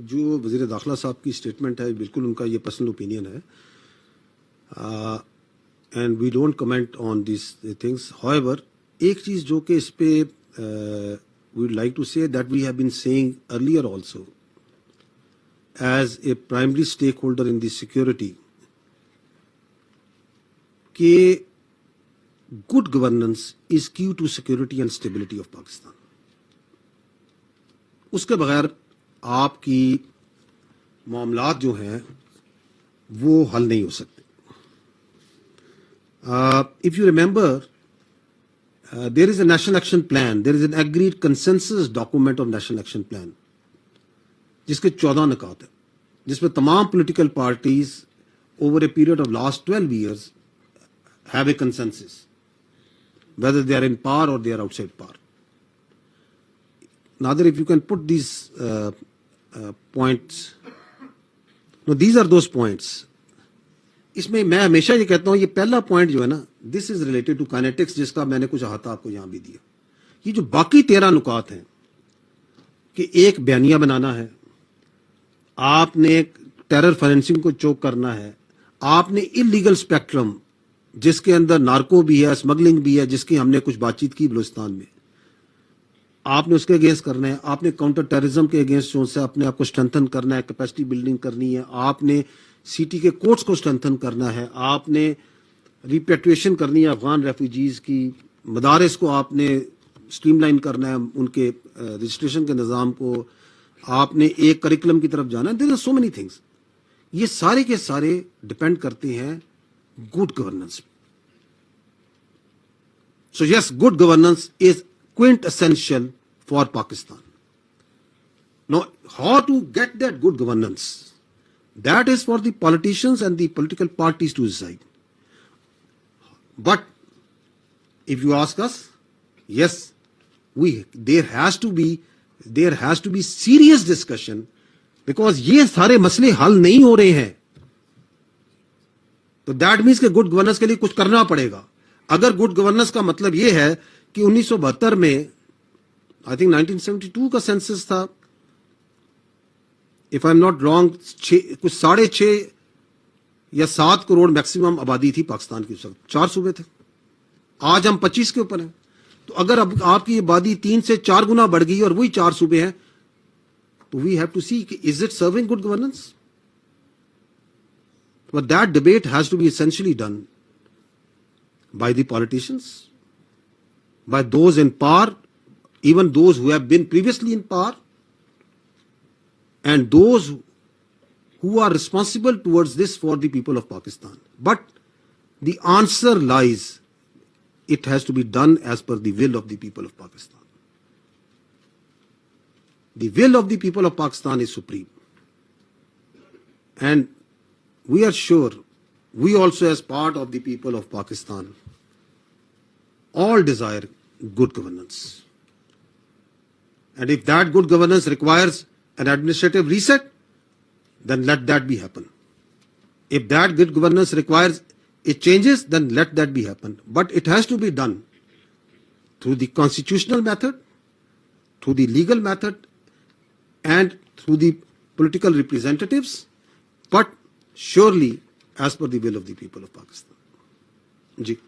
जो वज़ीर दाखिला साहब की स्टेटमेंट है बिल्कुल उनका ये पर्सनल ओपिनियन है and we don't comment on this things. However एक चीज़ जो कि इस पे we would like to say that we have been saying earlier also as a primary stakeholder in this security कि good governance is key to security and stability of Pakistan. उसके बगैर आपकी मामलात जो हैं वो हल नहीं हो सकते. If you remember there is a national action plan, there is an agreed consensus document of national action plan जिसके 14 निकात है, जिसमें तमाम political parties over a period of last 12 years have a consensus whether they are in power or they are outside power. Nadir, if you can put these points. No, these are those points. इसमें मैं हमेशा ये कहता हूँ ये पहला point जो है ना, this is related to kinetics, जिसका मैंने कुछ अहाता आपको यहां भी दिया. ये जो बाकी 13 नुकात हैं कि एक बयानिया बनाना है, आपने टेरर फाइनेंसिंग को चोक करना है, आपने इलीगल स्पेक्ट्रम जिसके अंदर नार्को भी है, स्मगलिंग भी है, जिसकी हमने कुछ बातचीत की बलूचिस्तान में, आपने उसके अगेंस्ट करना है, आपने काउंटर टेररिज्म के अगेंस्ट जो से अपने आप को स्ट्रेंथन करना है, कैपेसिटी बिल्डिंग करनी है, आपने सिटी के कोर्ट्स को स्ट्रेंथन करना है, आपने रिपेट्रिएशन करनी है अफगान रेफ्यूजीज की, मदारिस को आपने स्ट्रीमलाइन करना है, उनके रजिस्ट्रेशन के निज़ाम को, आपने एक करिकुलम की तरफ जाना है. There are so many things. ये सारे के सारे डिपेंड करते हैं good governance. So yes, good governance is quintessential for Pakistan. Now, how to get that good governance? That is for the politicians and the political parties to decide. But if you ask us, yes, there has to be serious discussion, because ये सारे मसले हल नहीं हो रहे हैं. तो that means कि good governance के लिए कुछ करना पड़ेगा. अगर good governance का मतलब ये है कि 1972 में, आई थिंक 1972 का सेंसस था, if I am not wrong, कुछ 6.5 या 7 करोड़ मैक्सिमम आबादी थी पाकिस्तान की. उस वक्त 4 सूबे थे. आज हम 25 के ऊपर हैं. तो अगर अब आपकी आबादी 3 से 4 गुना बढ़ गई और वही 4 सूबे हैं, तो we have to see is it serving good governance. But that debate has to be essentially done by the politicians, by those in power, even those who have been previously in power, and those who are responsible towards this for the people of Pakistan. But the answer lies, it has to be done as per the will of the people of Pakistan. The will of the people of Pakistan is supreme. And we are sure, we also as part of the people of Pakistan, all desire good governance. And if that good governance requires an administrative reset, then let that be happen. If that good governance requires it changes, then let that be happen. But it has to be done through the constitutional method, through the legal method, and through the political representatives, but surely as per the will of the people of Pakistan. Ji.